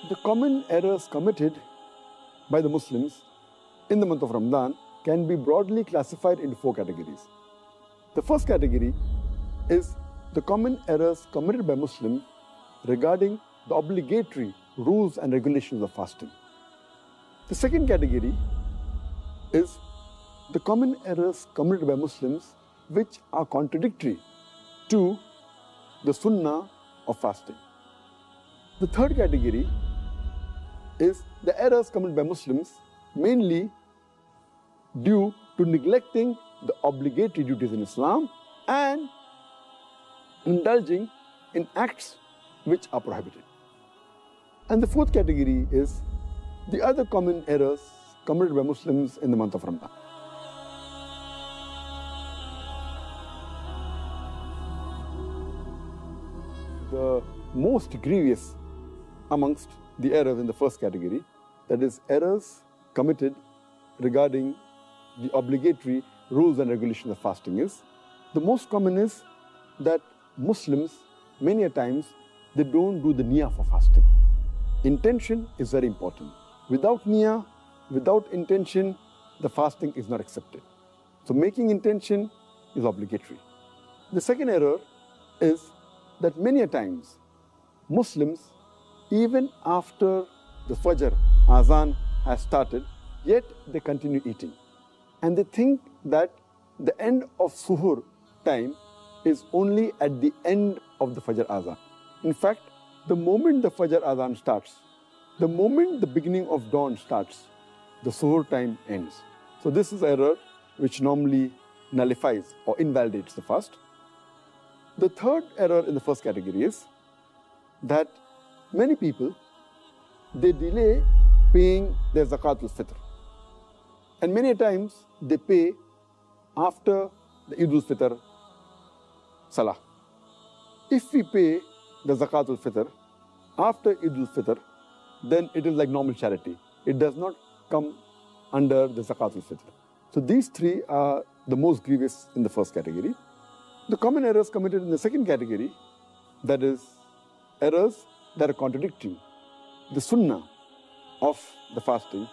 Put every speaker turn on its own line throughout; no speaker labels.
The common errors committed by the Muslims in the month of Ramadan can be broadly classified into 4 categories. The first category is the common errors committed by Muslims regarding the obligatory rules and regulations of fasting. The second category is the common errors committed by Muslims which are contradictory to the sunnah of fasting. The third category is the errors committed by Muslims mainly due to neglecting the obligatory duties in Islam and indulging in acts which are prohibited. And the fourth category is the other common errors committed by Muslims in the month of Ramadan. The most grievous amongst the errors in the first category, that is errors committed regarding the obligatory rules and regulations of fasting, is the most common is that Muslims many a times they don't do the niyyah for fasting. Intention is very important. Without niyyah, without intention, the fasting is not accepted. So making intention is obligatory. The second error is that many a times Muslims, even after the Fajr Azan has started, yet they continue eating. And they think that the end of Suhur time is only at the end of the Fajr Azan. In fact, the moment the Fajr Azan starts, the moment the beginning of dawn starts, the Suhur time ends. So this is error which normally nullifies or invalidates the fast. The third error in the first category is that many people, they delay paying their Zakatul Fitr. And many times they pay after the Eidul Fitr Salah. If we pay the Zakatul Fitr after Eidul Fitr, then it is like normal charity. It does not come under the Zakatul Fitr. So these three are the most grievous in the first category. The common errors committed in the second category, that is errors that are contradicting the sunnah of the fasting,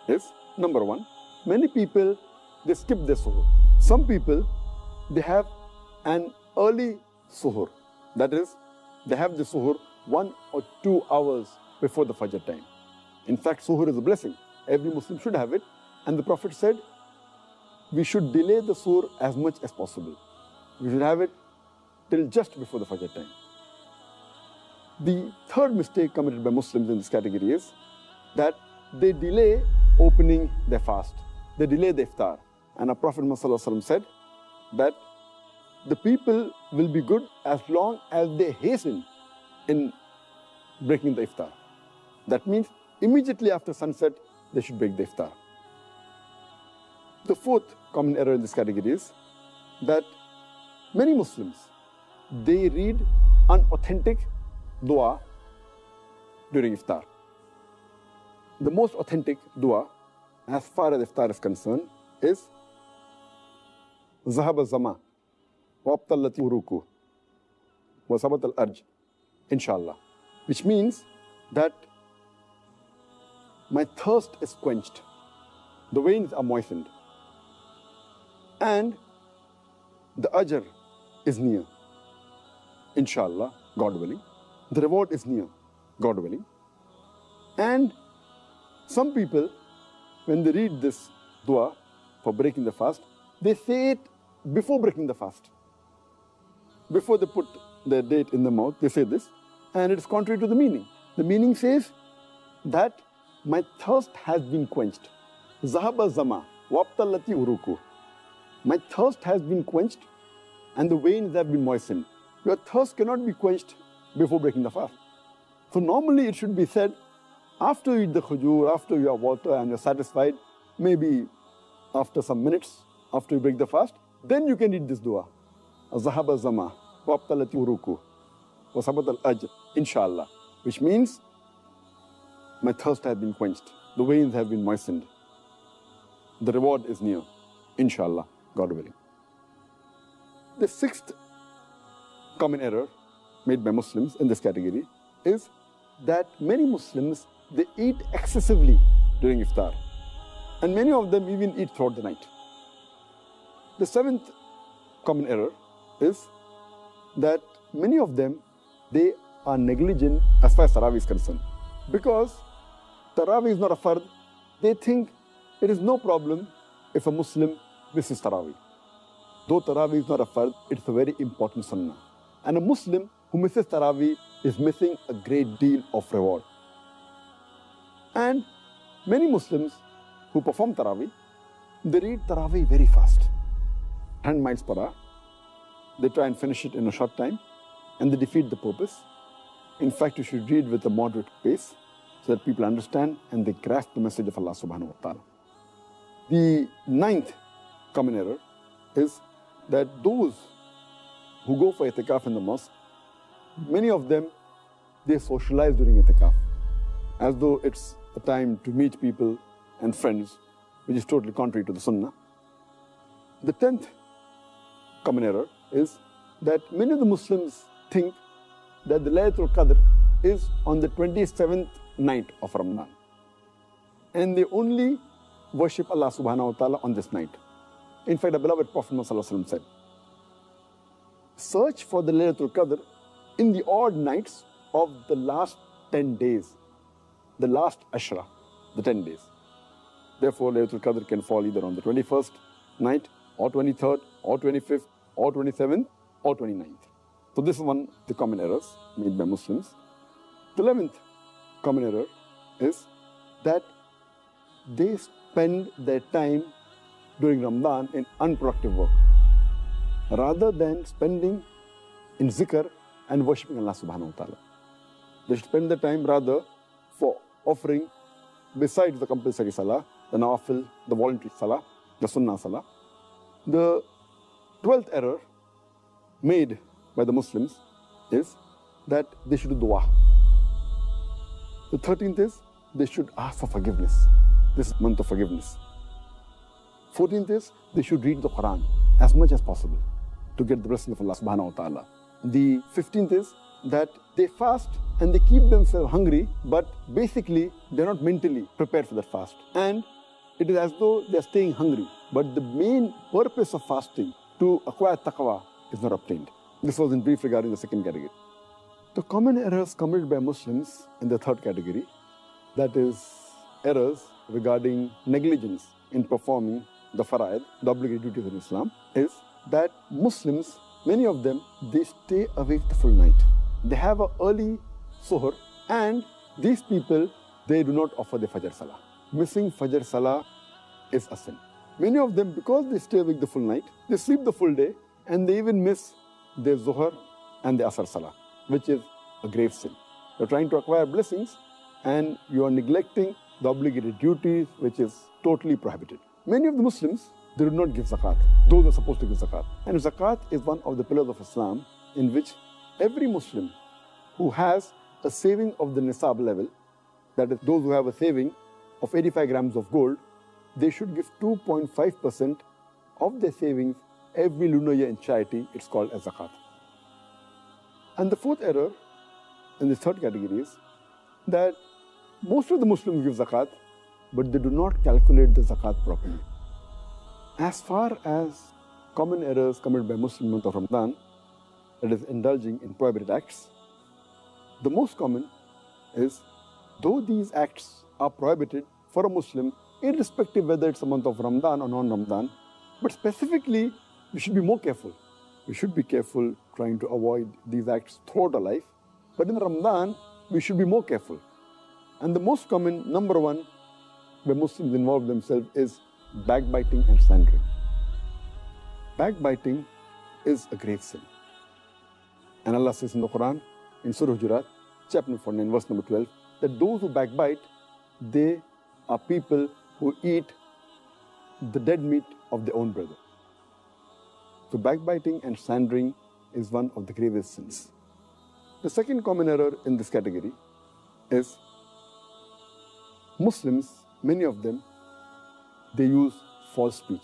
is number one, many people, they skip their suhoor. Some people, they have an early suhoor. That is, they have the suhoor 1 or 2 hours before the Fajr time. In fact, suhoor is a blessing. Every Muslim should have it. And the Prophet said, we should delay the suhoor as much as possible. We should have it till just before the Fajr time. The third mistake committed by Muslims in this category is that they delay opening their fast. They delay the iftar. And our Prophet Muhammad said that the people will be good as long as they hasten in breaking the iftar. That means immediately after sunset, they should break the iftar. The fourth common error in this category is that many Muslims, they read unauthentic dua during iftar. The most authentic dua, as far as iftar is concerned, is Zahab al-Zama, Wabtallati uruku, Wasabat al-Arj, inshallah. Which means that my thirst is quenched, the veins are moistened, and the ajr is near, inshallah, God willing. The reward is near, God willing. And some people, when they read this dua for breaking the fast, they say it before breaking the fast. Before they put the date in the mouth, they say this, and it is contrary to the meaning. The meaning says that my thirst has been quenched. Zahaba zama, wabtallati uruku. My thirst has been quenched and the veins have been moistened. Your thirst cannot be quenched before breaking the fast. So normally it should be said after you eat the khujur, after you have water and you're satisfied, maybe after some minutes, after you break the fast, then you can read this dua. Zahaba zama, wabtallati uruku, wasabat al-ajr, inshallah. Which means, my thirst has been quenched, the veins have been moistened, the reward is near, inshallah, God willing. The sixth common error made by Muslims in this category is that many Muslims, they eat excessively during iftar. And many of them even eat throughout the night. The seventh common error is that many of them, they are negligent as far as Tarawih is concerned. Because Tarawih is not a fard, they think it is no problem if a Muslim misses Tarawih. Though Tarawih is not a fard, it's a very important sunnah. And a Muslim who misses Tarawih is missing a great deal of reward. And many Muslims who perform Tarawih, they read Tarawih very fast, 100 miles per hour. They try and finish it in a short time, and they defeat the purpose. In fact, you should read with a moderate pace so that people understand and they grasp the message of Allah subhanahu wa ta'ala. The ninth common error is that those who go for itikaf in the mosque, many of them, they socialize during itikaf as though it's a time to meet people and friends, which is totally contrary to the sunnah. The 10th common error is that many of the Muslims think that the Laylatul Qadr is on the 27th night of Ramadan. And they only worship Allah subhanahu wa ta'ala on this night. In fact, the beloved Prophet Muhammad said, search for the Laylatul Qadr in the odd nights of the last 10 days, the last Ashra, the 10 days. Therefore, Laylatul Qadr can fall either on the 21st night, or 23rd, or 25th, or 27th, or 29th. So this is one of the common errors made by Muslims. The 11th common error is that they spend their time during Ramadan in unproductive work, rather than spending in zikr and worshipping Allah subhanahu wa ta'ala. They should spend their time rather for offering, besides the compulsory salah, the nawafil, the voluntary salah, the sunnah salah. The 12th error made by the Muslims is that they should do dua. The 13th is they should ask for forgiveness. This is month of forgiveness. 14th is they should read the Quran as much as possible to get the blessing of Allah subhanahu wa ta'ala. The 15th is that they fast and they keep themselves hungry, but basically they're not mentally prepared for that fast. And it is as though they're staying hungry, but the main purpose of fasting, to acquire taqwa, is not obtained. This was in brief regarding the second category. The common errors committed by Muslims in the third category, that is errors regarding negligence in performing the fara'id, the obligatory duties in Islam, is that Muslims, many of them, they stay awake the full night. They have an early suhr, and these people, they do not offer the Fajr Salah. Missing Fajr Salah is a sin. Many of them, because they stay awake the full night, they sleep the full day, and they even miss their Zuhr and the Asr Salah, which is a grave sin. You're trying to acquire blessings, and you are neglecting the obligatory duties, which is totally prohibited. Many of the Muslims, they do not give zakat. Those are supposed to give zakat. And zakat is one of the pillars of Islam, in which every Muslim who has a saving of the nisab level, that is, those who have a saving of 85 grams of gold, they should give 2.5% of their savings every lunar year in charity. It's called as zakat. And the fourth error in this third category is that most of the Muslims give zakat, but they do not calculate the zakat properly. As far as common errors committed by Muslims in the month of Ramadan, that is indulging in prohibited acts, the most common is, though these acts are prohibited for a Muslim, irrespective whether it's a month of Ramadan or non-Ramadan, but specifically, we should be more careful. We should be careful trying to avoid these acts throughout our life. But in Ramadan, we should be more careful. And the most common, number one, where Muslims involve themselves is backbiting and slandering. Backbiting is a grave sin. And Allah says in the Quran, in Surah Hujurat, chapter 49, verse number 12, that those who backbite, they are people who eat the dead meat of their own brother. So backbiting and slandering is one of the gravest sins. The second common error in this category is Muslims, many of them, they use false speech.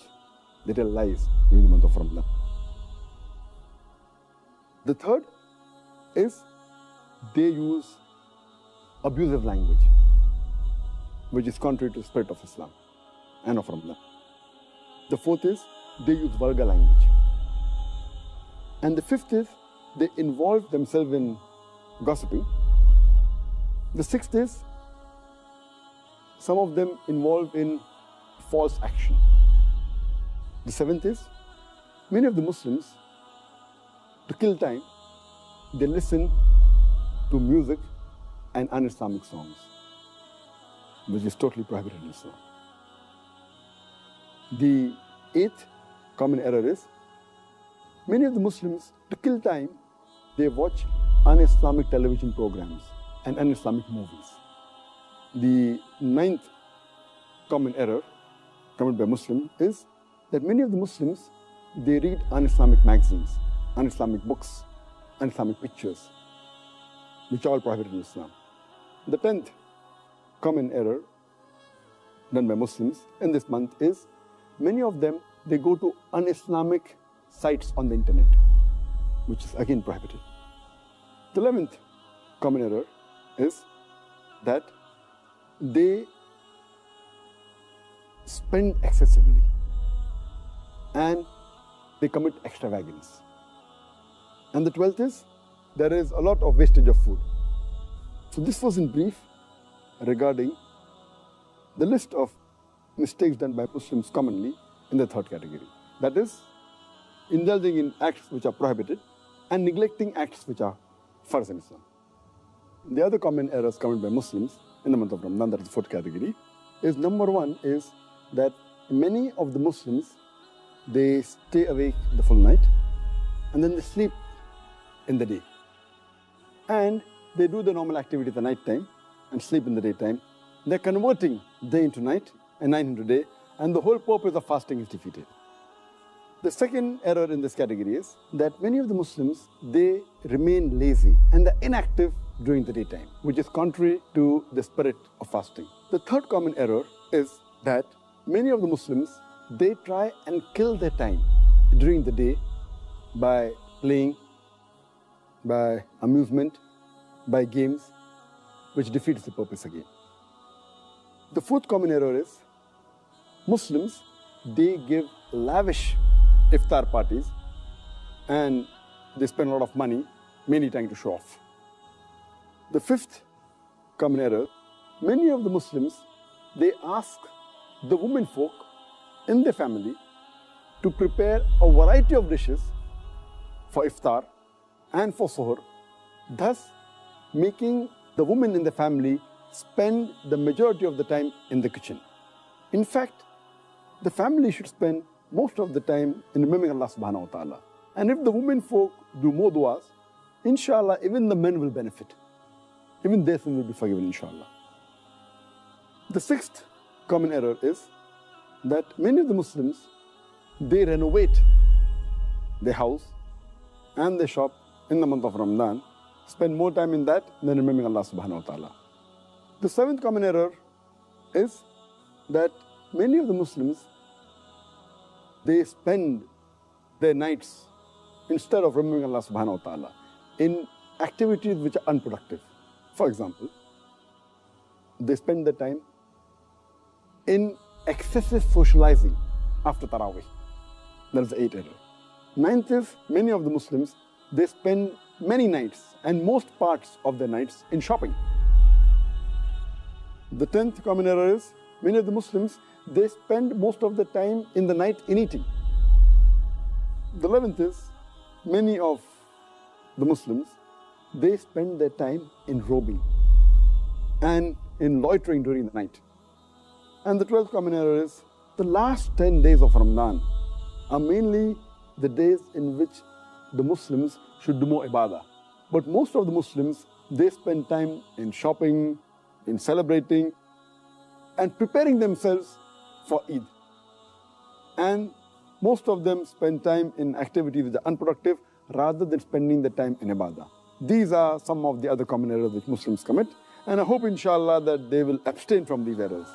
They tell lies during the month of Ramadan. The third is they use abusive language, which is contrary to the spirit of Islam and of Ramadan. The fourth is they use vulgar language. And the fifth is they involve themselves in gossiping. The sixth is some of them involve in false action. The seventh is many of the Muslims, to kill time, they listen to music and un-Islamic songs, which is totally prohibited in Islam. The eighth common error is many of the Muslims, to kill time, they watch un-Islamic television programs and un-Islamic movies. The ninth common error committed by Muslims is that many of the Muslims, they read un-Islamic magazines, un-Islamic books, un-Islamic pictures, which are all prohibited in Islam. The 10th common error done by Muslims in this month is many of them, they go to un-Islamic sites on the internet, which is again prohibited. The 11th common error is that they spend excessively and they commit extravagance. And the 12th is there is a lot of wastage of food. So this was in brief regarding the list of mistakes done by Muslims commonly in the third category. That is, indulging in acts which are prohibited and neglecting acts which are farz in Islam. The other common errors committed by Muslims in the month of Ramadan, that is the fourth category, is number one is that many of the Muslims, they stay awake the full night and then they sleep in the day. And they do the normal activity at the night time and sleep in the daytime. They're converting day into night and night into day, and the whole purpose of fasting is defeated. The second error in this category is that many of the Muslims, they remain lazy and they're inactive during the daytime, which is contrary to the spirit of fasting. The third common error is that many of the Muslims, they try and kill their time during the day by playing, by amusement, by games, which defeats the purpose again. The fourth common error is Muslims, they give lavish iftar parties and they spend a lot of money, mainly trying to show off. The fifth common error, many of the Muslims, they ask the women folk in their family to prepare a variety of dishes for iftar and for suhoor, thus making the women in the family spend the majority of the time in the kitchen. In fact, the family should spend most of the time in remembering Allah subhanahu wa ta'ala. And if the women folk do more du'as, inshallah, even the men will benefit. Even their sin will be forgiven, inshallah. The sixth common error is that many of the Muslims, they renovate their house and their shop in the month of Ramadan, spend more time in that than remembering Allah subhanahu wa ta'ala. The seventh common error is that many of the Muslims, they spend their nights, instead of remembering Allah subhanahu wa ta'ala, in activities which are unproductive. For example, they spend their time in excessive socializing after Taraweeh. That is the eighth error. Ninth is, many of the Muslims, they spend many nights and most parts of their nights in shopping. The 10th common error is, many of the Muslims, they spend most of the time in the night in eating. The 11th is, many of the Muslims, they spend their time in roaming and in loitering during the night. And the 12th common error is, the last 10 days of Ramadan are mainly the days in which the Muslims should do more ibadah. But most of the Muslims, they spend time in shopping, in celebrating, and preparing themselves for Eid. And most of them spend time in activities which are unproductive rather than spending the time in ibadah. These are some of the other common errors which Muslims commit, and I hope inshallah that they will abstain from these errors.